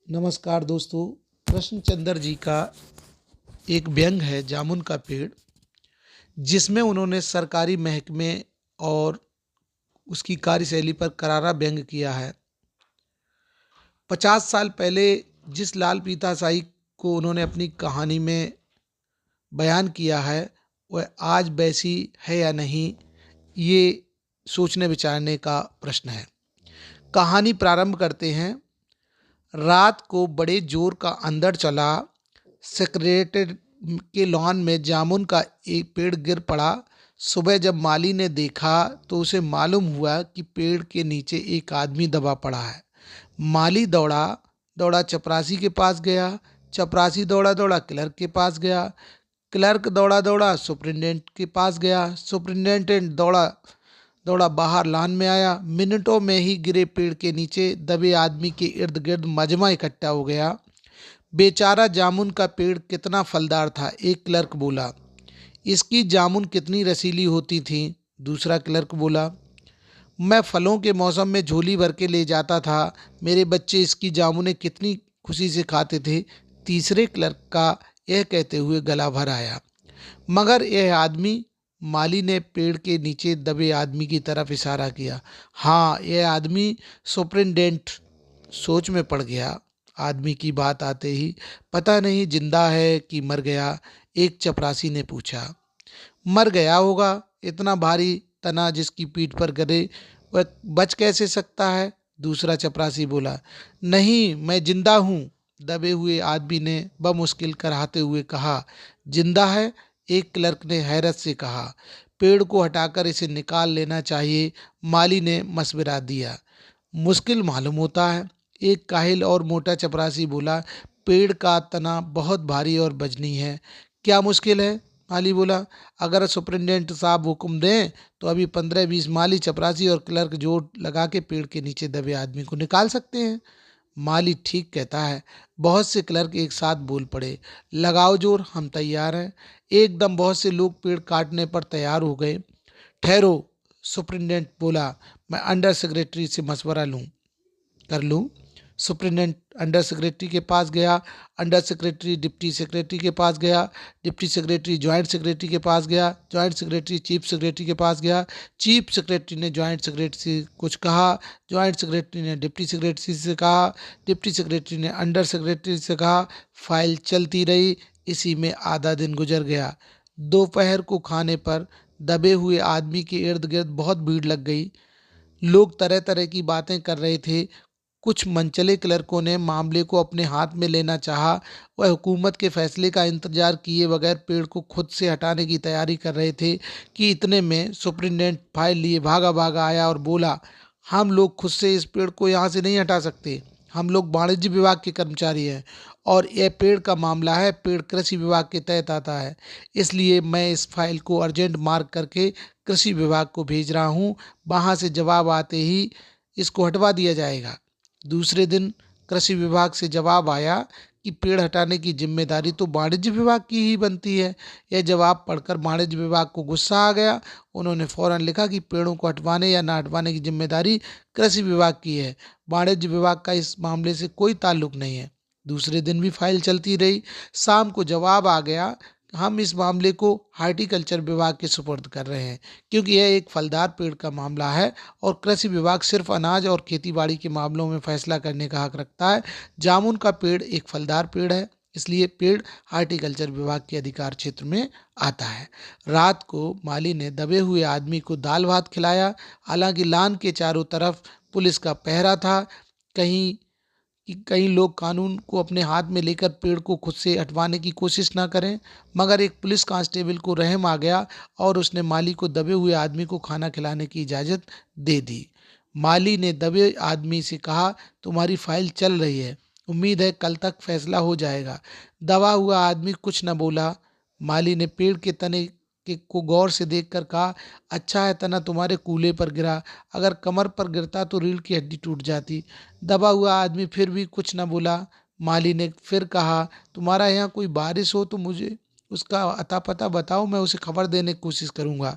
नमस्कार दोस्तों। कृष्णचंद्र जी का एक व्यंग है जामुन का पेड़, जिसमें उन्होंने सरकारी महकमे और उसकी कार्यशैली पर करारा व्यंग किया है। 50 साल पहले जिस लाल पीताशाही को उन्होंने अपनी कहानी में बयान किया है, वह आज वैसी है या नहीं, ये सोचने विचारने का प्रश्न है। कहानी प्रारंभ करते हैं। रात को बड़े जोर का अंदर चला। सेक्रेटेरिएट के लॉन में जामुन का एक पेड़ गिर पड़ा। सुबह जब माली ने देखा तो उसे मालूम हुआ कि पेड़ के नीचे एक आदमी दबा पड़ा है। माली दौड़ा दौड़ा चपरासी के पास गया। चपरासी दौड़ा दौड़ा क्लर्क के पास गया। क्लर्क दौड़ा दौड़ा सुपरिटेंडेंट के पास गया। सुपरिटेंडेंट दौड़ा दौड़ा बाहर लान में आया। मिनटों में ही गिरे पेड़ के नीचे दबे आदमी के इर्द गिर्द मजमा इकट्ठा हो गया। बेचारा जामुन का पेड़ कितना फलदार था, एक क्लर्क बोला। इसकी जामुन कितनी रसीली होती थी, दूसरा क्लर्क बोला। मैं फलों के मौसम में झोली भर के ले जाता था, मेरे बच्चे इसकी जामुनें कितनी खुशी से खाते थे, तीसरे क्लर्क का यह कहते हुए गला भर आया। मगर यह आदमी, माली ने पेड़ के नीचे दबे आदमी की तरफ इशारा किया। हाँ, यह आदमी। सुपरिटेंडेंट सोच में पड़ गया। आदमी की बात आते ही पता नहीं जिंदा है कि मर गया, एक चपरासी ने पूछा। मर गया होगा, इतना भारी तना जिसकी पीठ पर गिरे वह बच कैसे सकता है, दूसरा चपरासी बोला। नहीं, मैं जिंदा हूँ, दबे हुए आदमी ने बमुश्किल कराहते हुए कहा। जिंदा है, एक क्लर्क ने हैरत से कहा। पेड़ को हटाकर इसे निकाल लेना चाहिए, माली ने मशवरा दिया। मुश्किल मालूम होता है, एक काहिल और मोटा चपरासी बोला। पेड़ का तना बहुत भारी और वजनी है। क्या मुश्किल है, माली बोला। अगर सुपरिटेंडेंट साहब हुक्म दें तो अभी 15-20 माली, चपरासी और क्लर्क जोर लगा के पेड़ के नीचे दबे आदमी को निकाल सकते हैं। माली ठीक कहता है। बहुत से क्लर्क एक साथ बोल पड़े। लगाओ जोर, हम तैयार हैं। एकदम बहुत से लोग पेड़ काटने पर तैयार हो गए। ठहरो, सुपरिटेंडेंट बोला। मैं अंडर सेक्रेटरी से मशवरा कर लूँ। सुपरिटेंडेंट अंडर सेक्रेटरी के पास गया। अंडर सेक्रेटरी डिप्टी सेक्रेटरी के पास गया। डिप्टी सेक्रेटरी जॉइंट सेक्रेटरी के पास गया। जॉइंट सेक्रेटरी चीफ सेक्रेटरी के पास गया। चीफ सेक्रेटरी ने जॉइंट सेक्रेटरी से कुछ कहा। जॉइंट सेक्रेटरी ने डिप्टी सेक्रेटरी से कहा। डिप्टी सेक्रेटरी ने अंडर सेक्रेटरी से कहा। फाइल चलती रही। इसी में आधा दिन गुजर गया। दोपहर को खाने पर दबे हुए आदमी के इर्द गिर्द बहुत भीड़ लग गई। लोग तरह तरह की बातें कर रहे थे। कुछ मनचले क्लर्कों ने मामले को अपने हाथ में लेना चाहा। वह हुकूमत के फैसले का इंतजार किए बगैर पेड़ को खुद से हटाने की तैयारी कर रहे थे कि इतने में सुपरिटेंडेंट फाइल लिए भागा भागा आया और बोला। हम लोग खुद से इस पेड़ को यहाँ से नहीं हटा सकते। हम लोग वाणिज्य विभाग के कर्मचारी हैं और यह पेड़ का मामला है, पेड़ कृषि विभाग के तहत आता है। इसलिए मैं इस फाइल को अर्जेंट मार्क करके कृषि विभाग को भेज रहा हूँ। वहाँ से जवाब आते ही इसको हटवा दिया जाएगा। दूसरे दिन कृषि विभाग से जवाब आया कि पेड़ हटाने की जिम्मेदारी तो वाणिज्य विभाग की ही बनती है। यह जवाब पढ़कर वाणिज्य विभाग को गुस्सा आ गया। उन्होंने फौरन लिखा कि पेड़ों को हटवाने या ना हटवाने की जिम्मेदारी कृषि विभाग की है, वाणिज्य विभाग का इस मामले से कोई ताल्लुक नहीं है। दूसरे दिन भी फाइल चलती रही। शाम को जवाब आ गया। हम इस मामले को हार्टिकल्चर विभाग के सुपुर्द कर रहे हैं, क्योंकि यह एक फलदार पेड़ का मामला है और कृषि विभाग सिर्फ अनाज और खेतीबाड़ी के मामलों में फैसला करने का हक रखता है। जामुन का पेड़ एक फलदार पेड़ है, इसलिए पेड़ हार्टिकल्चर विभाग के अधिकार क्षेत्र में आता है। रात को माली ने दबे हुए आदमी को दाल भात खिलाया। हालांकि लान के चारों तरफ पुलिस का पहरा था, कहीं कि कई लोग कानून को अपने हाथ में लेकर पेड़ को खुद से हटवाने की कोशिश ना करें। मगर एक पुलिस कांस्टेबल को रहम आ गया और उसने माली को दबे हुए आदमी को खाना खिलाने की इजाज़त दे दी। माली ने दबे आदमी से कहा, तुम्हारी फाइल चल रही है, उम्मीद है कल तक फैसला हो जाएगा। दबा हुआ आदमी कुछ न बोला। माली ने पेड़ के तने के को गौर से देखकर कहा, अच्छा है तना तुम्हारे कूल्हे पर गिरा, अगर कमर पर गिरता तो रीढ़ की हड्डी टूट जाती। दबा हुआ आदमी फिर भी कुछ न बोला। माली ने फिर कहा, तुम्हारा यहाँ कोई बारिश हो तो मुझे उसका अता पता बताओ, मैं उसे खबर देने की कोशिश करूँगा।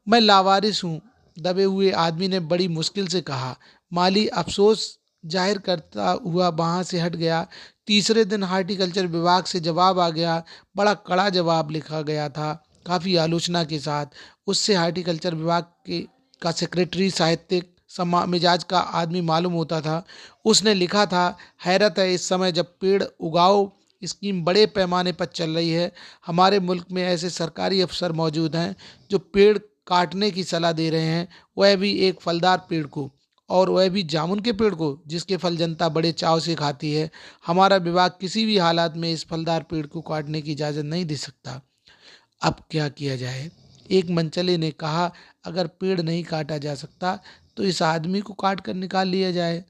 मैं लावारिस हूँ, दबे हुए आदमी ने बड़ी मुश्किल से कहा। माली अफसोस जाहिर करता हुआ वहाँ से हट गया। तीसरे दिन हार्टिकल्चर विभाग से जवाब आ गया। बड़ा कड़ा जवाब लिखा गया था, काफ़ी आलोचना के साथ। उससे हार्टिकल्चर विभाग के का सेक्रेटरी साहित्यिक समा मिजाज का आदमी मालूम होता था। उसने लिखा था, हैरत है इस समय जब पेड़ उगाओ स्कीम बड़े पैमाने पर चल रही है, हमारे मुल्क में ऐसे सरकारी अफसर मौजूद हैं जो पेड़ काटने की सलाह दे रहे हैं, वह भी एक फलदार पेड़ को, और वह भी जामुन के पेड़ को जिसके फल जनता बड़े चाव से खाती है। हमारा विभाग किसी भी हालात में इस फलदार पेड़ को काटने की इजाज़त नहीं दे सकता। अब क्या किया जाए? एक मनचले ने कहा, अगर पेड़ नहीं काटा जा सकता तो इस आदमी को काट कर निकाल लिया जाए।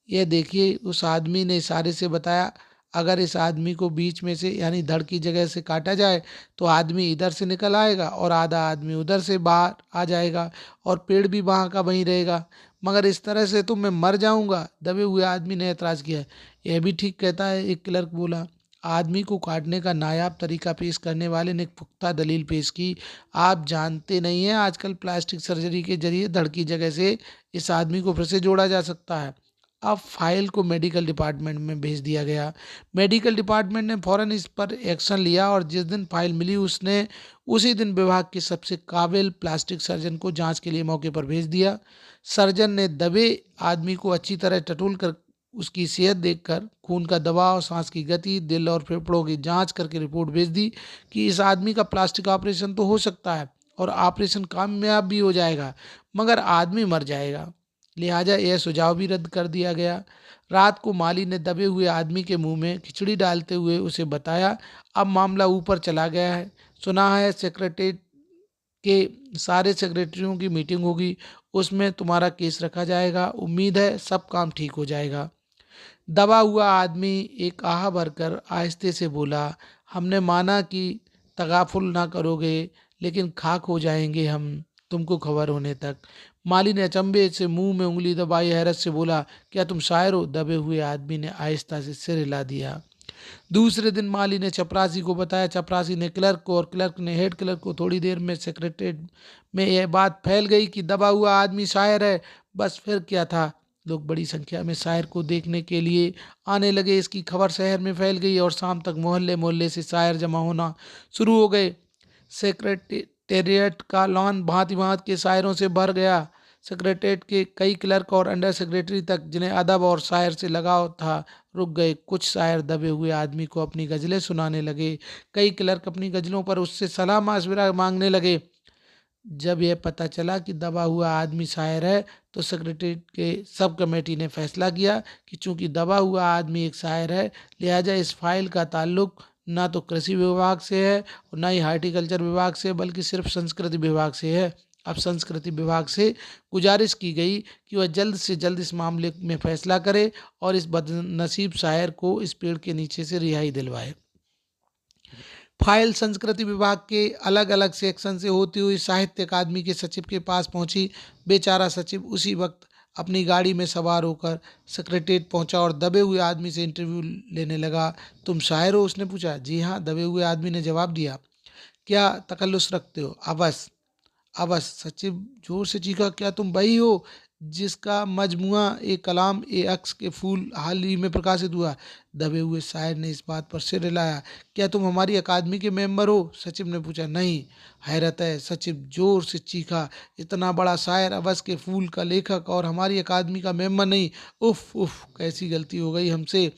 यह देखिए, उस आदमी ने इशारे से बताया, अगर इस आदमी को बीच में से यानी धड़ की जगह से काटा जाए तो आदमी इधर से निकल आएगा और आधा आदमी उधर से बाहर आ जाएगा और पेड़ भी वहाँ का वहीं रहेगा। मगर इस तरह से तो मैं मर जाऊंगा। दबे हुए आदमी ने एतराज़ किया। यह भी ठीक कहता है, एक क्लर्क बोला। आदमी को काटने का नायाब तरीका पेश करने वाले ने एक पुख्ता दलील पेश की। आप जानते नहीं हैं, आजकल प्लास्टिक सर्जरी के जरिए धड़ की जगह से इस आदमी को फिर से जोड़ा जा सकता है। अब फाइल को मेडिकल डिपार्टमेंट में भेज दिया गया। मेडिकल डिपार्टमेंट ने फौरन इस पर एक्शन लिया और जिस दिन फाइल मिली उसने उसी दिन विभाग के सबसे काबिल प्लास्टिक सर्जन को जांच के लिए मौके पर भेज दिया। सर्जन ने दबे आदमी को अच्छी तरह टटोल कर उसकी सेहत देखकर खून का दबाव, सांस की गति, दिल और फेफड़ों की जांच करके रिपोर्ट भेज दी कि इस आदमी का प्लास्टिक ऑपरेशन तो हो सकता है और ऑपरेशन कामयाब भी हो जाएगा, मगर आदमी मर जाएगा। लिहाजा यह सुझाव भी रद्द कर दिया गया। रात को माली ने दबे हुए आदमी के मुंह में खिचड़ी डालते हुए उसे बताया, अब मामला ऊपर चला गया है। सुना है सेक्रेटरीट के सारे सेक्रेटरियों की मीटिंग होगी, उसमें तुम्हारा केस रखा जाएगा। उम्मीद है सब काम ठीक हो जाएगा। दबा हुआ आदमी एक आह भरकर आहिस्ते से बोला, हमने माना कि तगाफुल ना करोगे, लेकिन खाक हो जाएंगे हम तुमको खबर होने तक। माली ने अचंभे से मुंह में उंगली दबाई, हैरत से बोला, क्या तुम शायर हो? दबे हुए आदमी ने आहिस्ता से सिर हिला दिया। दूसरे दिन माली ने चपरासी को बताया। चपरासी ने क्लर्क को और क्लर्क ने हेड क्लर्क को। थोड़ी देर में सेक्रेटरीट में यह बात फैल गई कि दबा हुआ आदमी शायर है। बस फिर क्या था, लोग बड़ी संख्या में शायर को देखने के लिए आने लगे। इसकी खबर शहर में फैल गई और शाम तक मोहल्ले मोहल्ले से शायर जमा होना शुरू हो गए। सेक्रेटेरिएट का लॉन भांति भांति के शायरों से भर गया। सेक्रेटेरिएट के कई क्लर्क और अंडर सेक्रेटरी तक, जिन्हें अदब और शायर से लगाव था, रुक गए। कुछ शायर दबे हुए आदमी को अपनी गज़लें सुनाने लगे। कई क्लर्क अपनी गज़लों पर उससे सलाह मशविरा मांगने लगे। जब यह पता चला कि दबा हुआ आदमी शायर है तो सेक्रेटरीट के सब कमेटी ने फैसला किया कि चूंकि दबा हुआ आदमी एक शायर है, लिहाजा इस फाइल का ताल्लुक ना तो कृषि विभाग से है और ना ही हार्टिकल्चर विभाग से, बल्कि सिर्फ संस्कृति विभाग से है। अब संस्कृति विभाग से गुजारिश की गई कि वह जल्द से जल्द इस मामले में फैसला करे और इस बदनसीब शायर को इस पेड़ के नीचे से रिहाई दिलवाए। फाइल संस्कृति विभाग के अलग अलग सेक्शन से होती हुई साहित्य अकादमी के सचिव के पास पहुंची। बेचारा सचिव उसी वक्त अपनी गाड़ी में सवार होकर सेक्रेटेरिएट पहुंचा और दबे हुए आदमी से इंटरव्यू लेने लगा। तुम शायर हो? उसने पूछा। जी हाँ, दबे हुए आदमी ने जवाब दिया। क्या तकल्लुस रखते हो? अवश्य अवश्य। सचिव जोर से चीखा, क्या तुम वही हो जिसका मजमुआ ए कलाम ए अक्स के फूल हाल ही में प्रकाशित हुआ? दबे हुए शायर ने इस बात पर सिर हिलाया। क्या तुम हमारी अकादमी के मेंबर हो? सचिव ने पूछा। नहीं। हैरत है, सचिव जोर से चीखा, इतना बड़ा शायर, अवस के फूल का लेखक, और हमारी अकादमी का मेंबर नहीं? उफ उफ, कैसी गलती हो गई हमसे।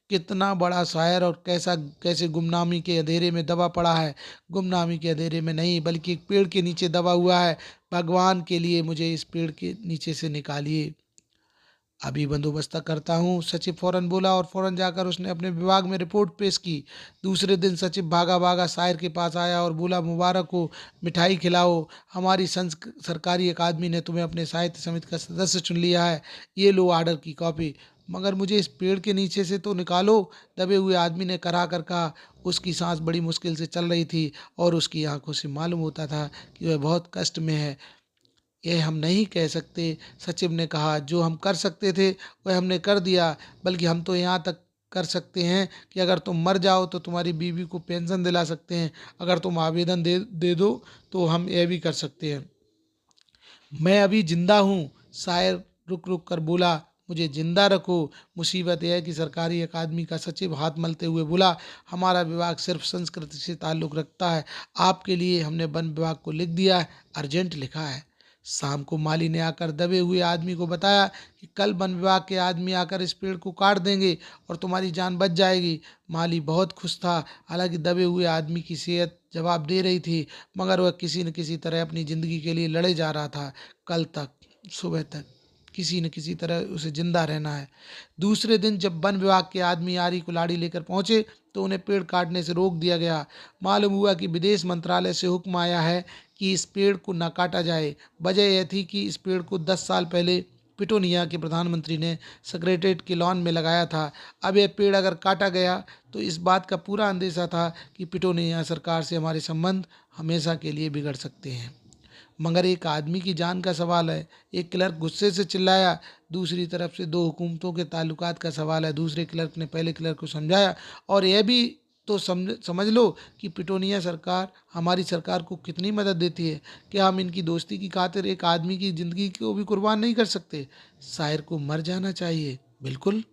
कितना बड़ा शायर और कैसा कैसे गुमनामी के अंधेरे में दबा पड़ा है। गुमनामी के अंधेरे में नहीं, बल्कि एक पेड़ के नीचे दबा हुआ है। भगवान के लिए मुझे इस पेड़ के नीचे से निकालिए, अभी बंदोबस्त करता हूँ। सचिव फौरन बोला और फौरन जाकर उसने अपने विभाग में रिपोर्ट पेश की। दूसरे दिन सचिव भागा भागा शायर के पास आया और बोला, मुबारक हो, मिठाई खिलाओ, हमारी सरकारी अकादमी ने तुम्हें अपने साहित्य समिति का सदस्य चुन लिया है। ये लो आर्डर की कॉपी, मगर मुझे इस पेड़ के नीचे से तो निकालो। दबे हुए आदमी ने करा कर कहा। उसकी सांस बड़ी मुश्किल से चल रही थी और उसकी आंखों से मालूम होता था कि वह बहुत कष्ट में है। यह हम नहीं कह सकते, सचिव ने कहा। जो हम कर सकते थे वह हमने कर दिया, बल्कि हम तो यहाँ तक कर सकते हैं कि अगर तुम मर जाओ तो तुम्हारी बीवी को पेंशन दिला सकते हैं। अगर तुम आवेदन दे दो तो हम यह भी कर सकते हैं। मैं अभी जिंदा हूँ, शायर रुक रुक कर बोला। मुझे जिंदा रखो। मुसीबत यह है कि सरकारी अकादमी का सचिव हाथ मलते हुए बोला, हमारा विभाग सिर्फ संस्कृति से ताल्लुक़ रखता है, आपके लिए हमने वन विभाग को लिख दिया है, अर्जेंट लिखा है। शाम को माली ने आकर दबे हुए आदमी को बताया कि कल वन विभाग के आदमी आकर इस पेड़ को काट देंगे और तुम्हारी जान बच जाएगी। माली बहुत खुश था। हालांकि दबे हुए आदमी की सेहत जवाब दे रही थी, मगर वह किसी न किसी तरह अपनी ज़िंदगी के लिए लड़े जा रहा था। कल तक, सुबह तक किसी न किसी तरह उसे जिंदा रहना है। दूसरे दिन जब वन विभाग के आदमी आरी कुल्हाड़ी लेकर पहुंचे तो उन्हें पेड़ काटने से रोक दिया गया। मालूम हुआ कि विदेश मंत्रालय से हुक्म आया है कि इस पेड़ को न काटा जाए। वजह यह थी कि इस पेड़ को 10 साल पहले पिटोनिया के प्रधानमंत्री ने सेक्रेटरीट के लॉन में लगाया था। अब यह पेड़ अगर काटा गया तो इस बात का पूरा अंदेशा था कि पिटोनिया सरकार से हमारे संबंध हमेशा के लिए बिगड़ सकते हैं। मगर एक आदमी की जान का सवाल है। एक क्लर्क गुस्से से चिल्लाया। दूसरी तरफ से दो हुकूमतों के ताल्लुकात का सवाल है। दूसरे क्लर्क ने पहले क्लर्क को समझाया, और यह भी तो समझ लो कि पिटोनिया सरकार हमारी सरकार को कितनी मदद देती है। क्या हम इनकी दोस्ती की खातिर एक आदमी की ज़िंदगी को भी कुर्बान नहीं कर सकते? शायर को मर जाना चाहिए। बिल्कुल।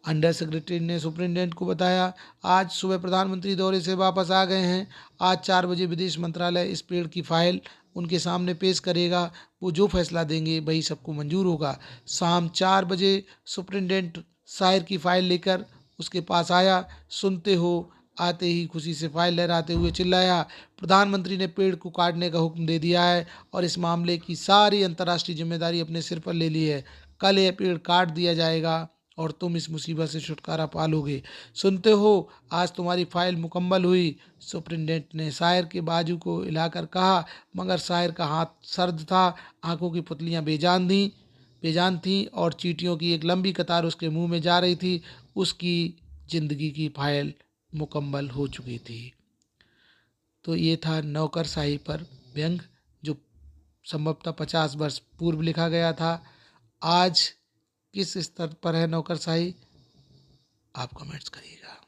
अंडर सेक्रेटरी ने सुपरिटेंडेंट को बताया, आज सुबह प्रधानमंत्री दौरे से वापस आ गए हैं। आज 4 बजे विदेश मंत्रालय इस पेड़ की फाइल उनके सामने पेश करेगा। वो जो फैसला देंगे वही सबको मंजूर होगा। शाम 4 बजे सुपरिटेंडेंट शायर की फाइल लेकर उसके पास आया। सुनते हो, आते ही खुशी से फाइल लहराते हुए चिल्लाया, प्रधानमंत्री ने पेड़ को काटने का हुक्म दे दिया है और इस मामले की सारी अंतर्राष्ट्रीय जिम्मेदारी अपने सिर पर ले ली है। कल यह पेड़ काट दिया जाएगा और तुम इस मुसीबत से छुटकारा पालोगे। सुनते हो, आज तुम्हारी फाइल मुकम्मल हुई। सुपरिटेंडेंट ने शायर के बाजू को हिलाकर कहा, मगर शायर का हाथ सर्द था। आंखों की पुतलियां बेजान थीं और चींटियों की एक लंबी कतार उसके मुंह में जा रही थी। उसकी जिंदगी की फाइल मुकम्मल हो चुकी थी। तो ये था नौकरशाही पर व्यंग, जो संभवतः 50 वर्ष पूर्व लिखा गया था। आज किस स्तर पर है नौकरशाही, आप कमेंट्स करिएगा।